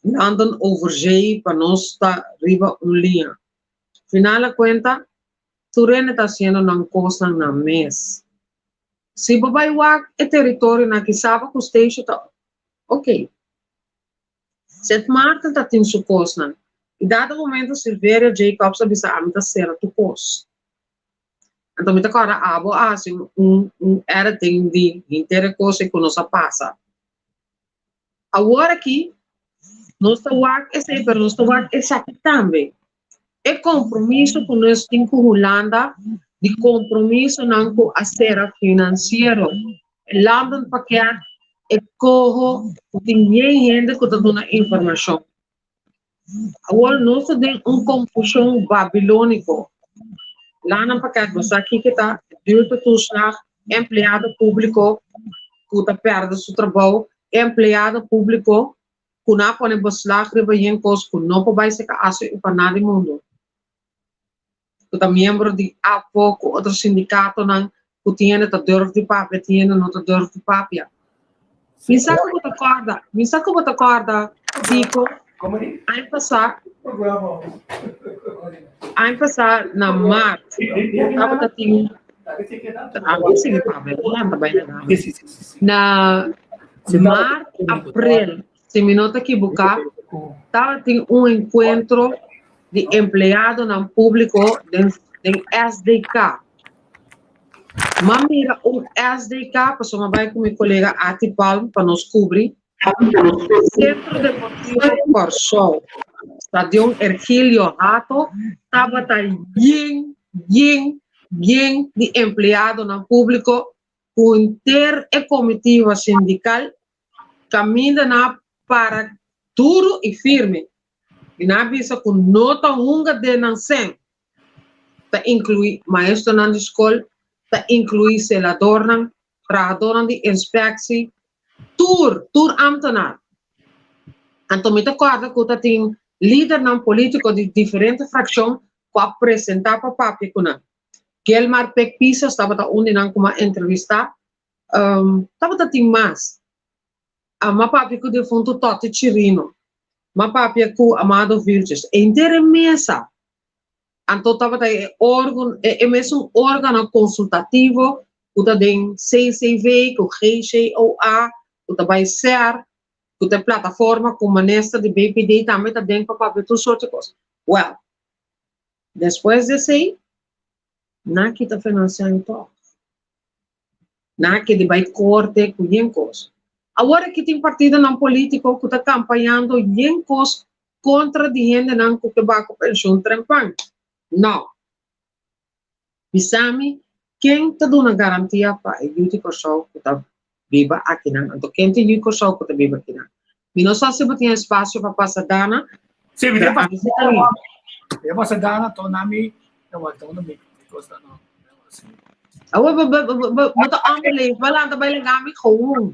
London overzee, para nós tá riba linha. Final a conta, turene tá sendo nan coisa na mês. Se babai wak é território na que sabe que o station tá ok. St. Martin está tendo sua coisa. E dado momento, Silveira Jacobs avisa a mim da cera do coisa. Então, me agora abo assim era tem de inteira coisa que nós passa. Agora aqui, nós estamos esse, pero nós estamos esse também. É compromisso com nós temos com Holanda, de compromisso não com a cera financeiro. London paquete e corro, tem gente que está dando informação. Agora, nós temos confusão babilônico. Lá no paquete, você aqui que está, direito toeslag, empregado público, que está perdendo seu trabalho, empregado público, que não pode beslag em coisas que não pode ser assim para nada do mundo. Que está membro de APO, outro sindicato, que tem a dor de papel, tem a não dor de papel. Me saca bota corda, digo, aí passar na mar, tava tinha, sim, na mar, abril, se me nota que buscar, tava tinha encontro de empregado no público de SDK. Mamira SDK, passou uma vai com meu colega Ati Palm para nos cobrir. Centro Deportivo Corsol, Estádio Ergílio Rato, estava bien de empregado no público, com inter e comitiva sindical, caminha para duro e firme. E na visa com nota unga de nancem, tá inclui maestro na escola, tá inclui selador na, trabajador de inspectie, tour ambtenaar. Então, me acorda que tem líder não político de diferentes frações, para apresentar para papi kuna. Gelmar pek pisas estava ta onde não como entrevista. Estava ta tem mais. Ma papi ku defunto Totti Chirino. Ma papi ku Amado Vilches. Inteira mesa. Então estava ta órgão, é mesmo um órgão consultativo. Kuta den CCV, ku GCOA, kuta vai ser, kuta plataforma como nesta de BPD também tá dentro para ver tudo sorte de coisas. Well, depois desse aí, na que tá financiando todo. Na que de vai corte com yencos. Agora que tem partido não político que tá campanhando yencos contra de gente não que vai com pensão trempan. Não. Bisami, quem está dando garantia para o beauty show que está viva aqui não? Então quem tem beauty show que está viva aqui não? E não só se tem espaço para passar dana. Sim, me passa dana, tô na mi, não vai tô na mi, costa não. Agora bota ambulante, vai lá também legal me com.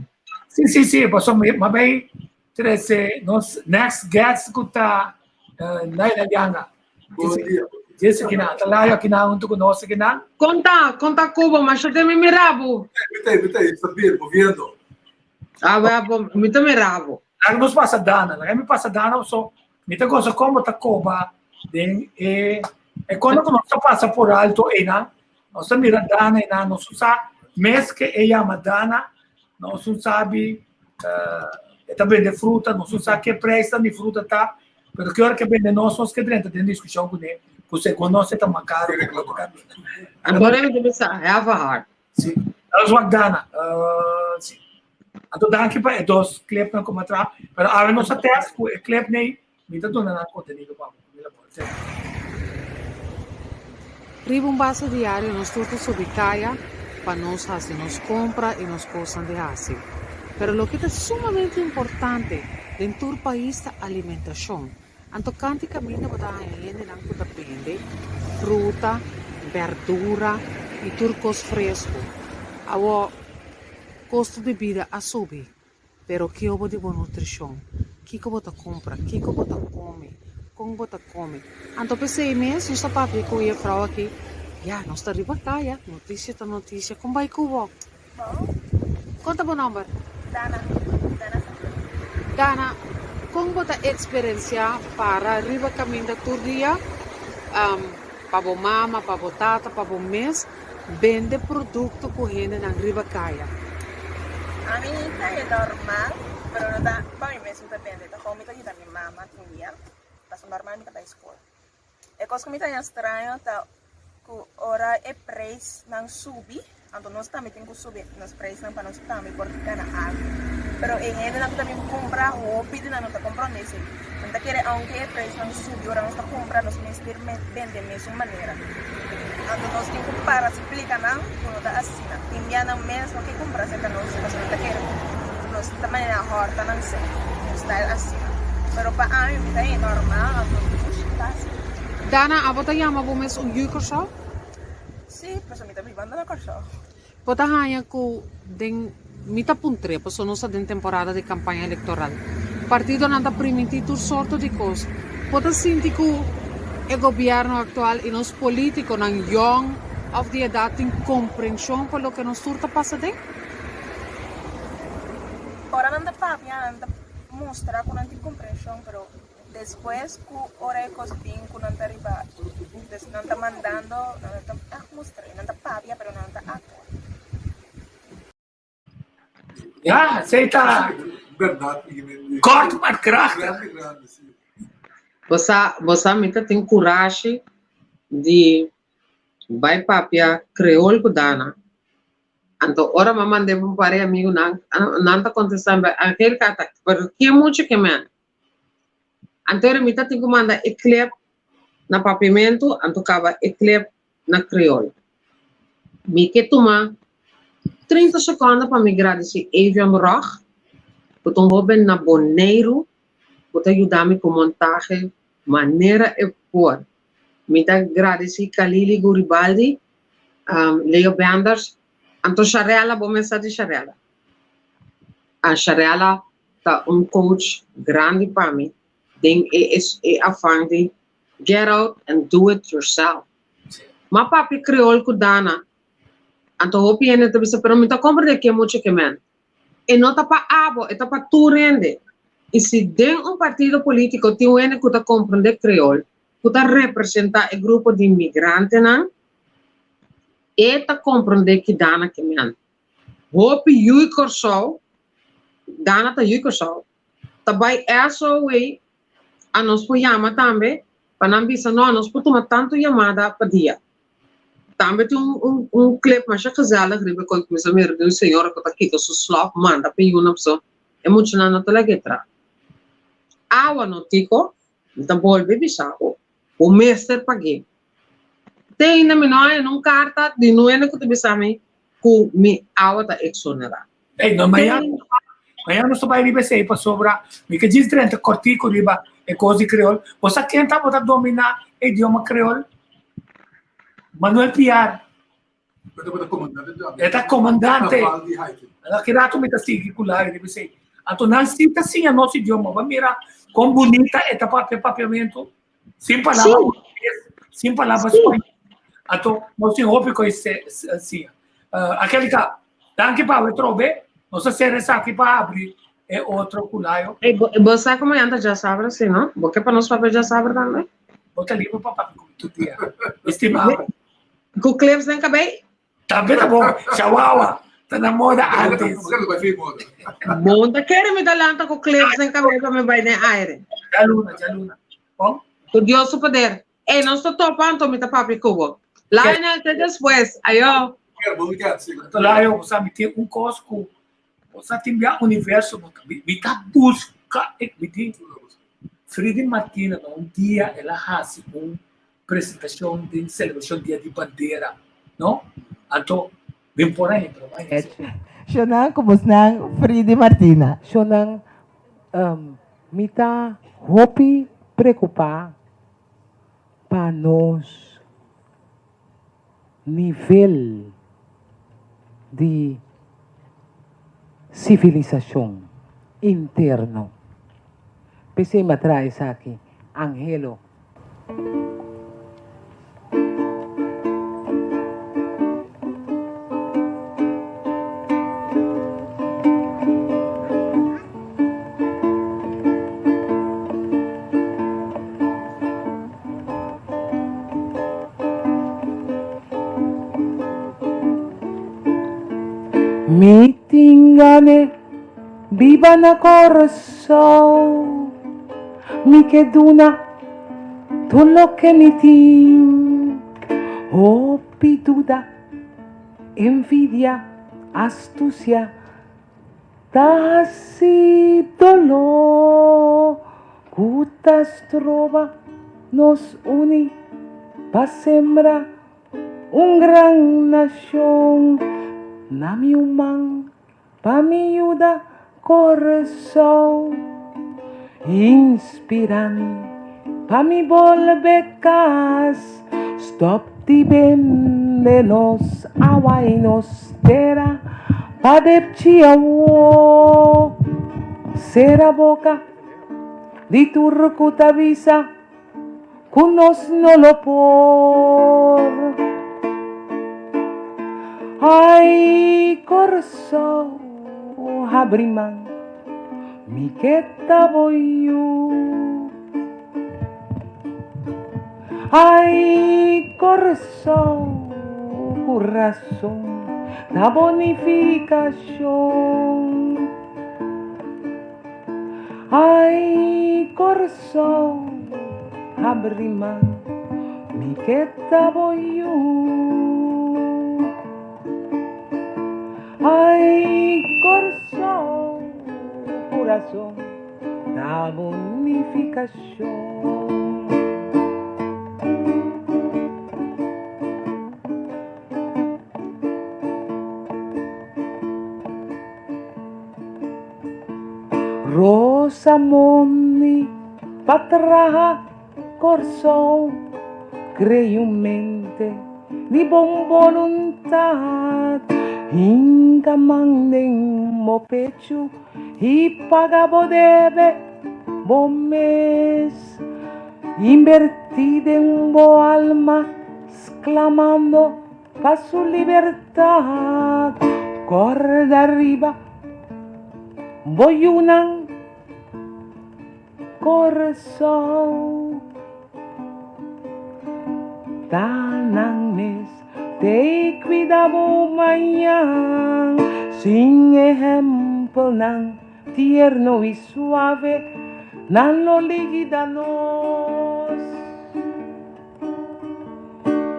Sim, passou mas bem, trece nos next guest que tá na ilha. Jesse que na, talaga que na untuk nós que na. Conta Cuba, mas eu tenho me rabo. Vete, sabia, moviendo. Me também rabo. Lang nos passa dana, me passa dana so, me tá coisa como tá Cuba, den quando nós passa por alto na, nós mira dana na, nós usa mês que ela dana, nós sabe também de fruta, nós usa que preço de fruta tá, pero que hora que vende nós que dentro tem discussão com ele. Você conhece tá caro. Agora eu vou pensar, é a hard. Sim. Elas vão dana. Sim. Então dá aqui para dos clip na como atrás, pero a nós até o clip nem me tá dando nada conteúdo para mim. Riba um base diário nos tudo sobre caia para nós fazer nos compra e nos coisas de fazer. Pero lo que é sumamente importante dentro do país é a alimentação. Anto kanti camina para gente não que depende fruta, verdura e turcos fresco. Awo custo de vida a subir, pero que eu vou de boa nutrição, que eu vou compra, que eu vou come, como vou come. Anto pensei mesmo, não está para ver com a frau aqui, já não está riba caia, notícia, como vai cubo? Conta o número. Dana. Como a experiência para riba caminho da turdia, para a mama, para a tata, para o mês, vende produto com gente na riba caia. A mim é normal, mas não dá para mim mesmo depende. Da como eu da minha mama tinha, passa normal me da escola. É coisa que me tá estranho, tá que ora é preço não subir, então nós também temos que subir nos preços não para nós também porque na água. Pero en gente não também compra roupa e não está comprando isso. Então quer aunque o preço não subiu, ora não está comprando nos mesmos vende da mesma maneira. Então nós temos que parar se explicar não, quando está assim. Tem dia não mesmo que comprar se não se não está querendo. Nós também na horta não sei, está assim. Pero para mim é normal, está assim. Dana, a bota chama o mês juicorso? Sim, mas eu me também vando na corso. Bota hanha com den mita puntre, pois nós estamos em temporada de campanha eleitoral. O partido não está permitindo todo sorte de coisas. Pode sentir que o governo atual e os políticos não young of the idade têm compreensão com o que nós está passando? Ora não dá para mostrar que não tem compreensão, mas depois que ora é coisa bem que não está arriba, não está mandando, não está mostrando, não está para mas não está atuando. Ja, aceita. Verdade. Corte para crack. Você me tem coragem de vai papia creol com dana. Então, ora mamãe deve um pare amigo não está acontecendo aquele cata, porque é muito que man. Então, me tem que mandar eclep na papimento, então acaba eclep na creol. Me que toma 30 segundos para migrar desse avião rock, porque um robin na boneiro, para ajudar-me com montagem, maneira e por. Me dá agradecer Kalili Guribaldi, Leo Banders, então Sharela, vou mensagem de Sharela. A Sharela tá coach grande para mim, tem afã de get out and do it yourself. Ma papi creol kudana. Anto hopi ene te bisa pero mita comprende que mucho que men. E não tá para abo, é para tu rende. E se tem partido político que tem que compreender creol, que representa o grupo de imigrantes, não? E tá compreender que dana que men. Hopi yui corso, dana tá yui corso. Tabai eso way, a nos po llama também, para não bisa não, nos po tomar tanto chamada para dia. Também tem clipe mais gezellig, ribe com que me do senhor que tá aqui que su slop manda para uma pessoa. É muito na nota letra. Awa no tico, então volve bisao. O mestre paguei. Tem na menor num carta de noena que tu bisame que me awa tá exonerada. Ei, não amanhã não só vai ribe sei para sobra, me que diz trenta cortico riba e coisa creol. Você quem tá bota dominar o idioma creol? Manuel Piar. Eta comandante. Ela queria tu me tasti culai ribe sei. Ato não cita sim a nosso idioma, vai mirar com bonita eta papiamento. Sem palavras. Ato nós tem roupa com esse assim. Aquele que tanque para o trobe, nós seremos aqui para abrir é outro culaio. E você como anda já sabe assim, não? Porque para nós papel já sabe também. Bota livro para papi com tu tia. Estimado. Com clips nem cabei. Também tá bom. Chihuahua. Tá na moda antes. Bom, tá querendo me dar lanta com clips nem cabei para me vai nem aire. Já luna. Bom? Tu Dios su poder. Não estou topando me tá papi cubo. Lá até depois. Aí ó. Lá eu sabe ter cosco. Você tem o universo, me tá busca, me diz. Frida Martina, dia ela faz uma apresentação de celebração dia de bandeira, não? Então, vem por aí, Shonang, kumusta Frida Martina? Shonang, mita hopi preocupar para nós nível de civilização interno. Pensei me traz aqui, Angelo. Mi tingane viva na corazón, mi keduna tullo que mi tin, oh pituda, envidia, astucia, tasi dolor, cutas trova nos uni pa sembra un gran nación. Na mi humán, pa mi ayuda, corazón, inspirami, pa mi volver cas, stop ti vendenos, agua y nos tera, pa de chiawo, cera boca, di turcuta visa, cunos no lo por. Ay, corazón, abriman, mi queta voy yo. Ay, corazón, la bonificación. Ay, corazón, abriman, mi queta voy yo. Ay, corazón, la bonificación. Rosa Moni, patraja, corazón, creo mente, di buon volontà. Hinga mangning mo pecho, ipagabo debe, bomes, invertida en bo alma, exclamando pa' su libertad. Corda arriba, voy unan corazón. Tanang mes, te cuidabo mañana, sin ejemplo nan tierno y suave, nan lo ligidanos.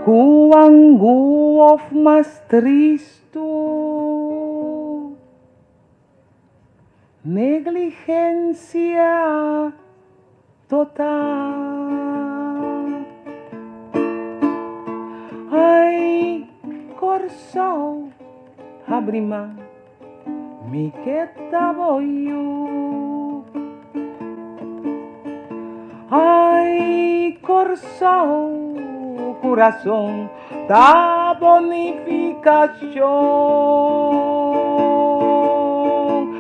Kuanggu of mas tristo, negligencia total. Ay, corso, abrima, mi que taboyo. Ay, corso, corazón, da bonificación.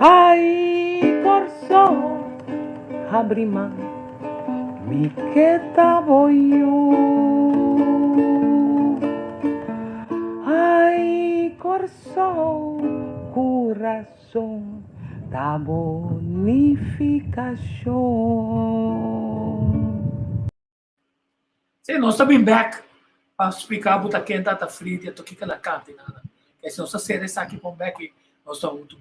Ay, corso, abrima, mi que taboyo. Ay, corso, corazón, da bonificación. Sim, nós estamos back para explicar o que é data free e o que é a canta. Que se nós seremos aqui para back, nós estamos muito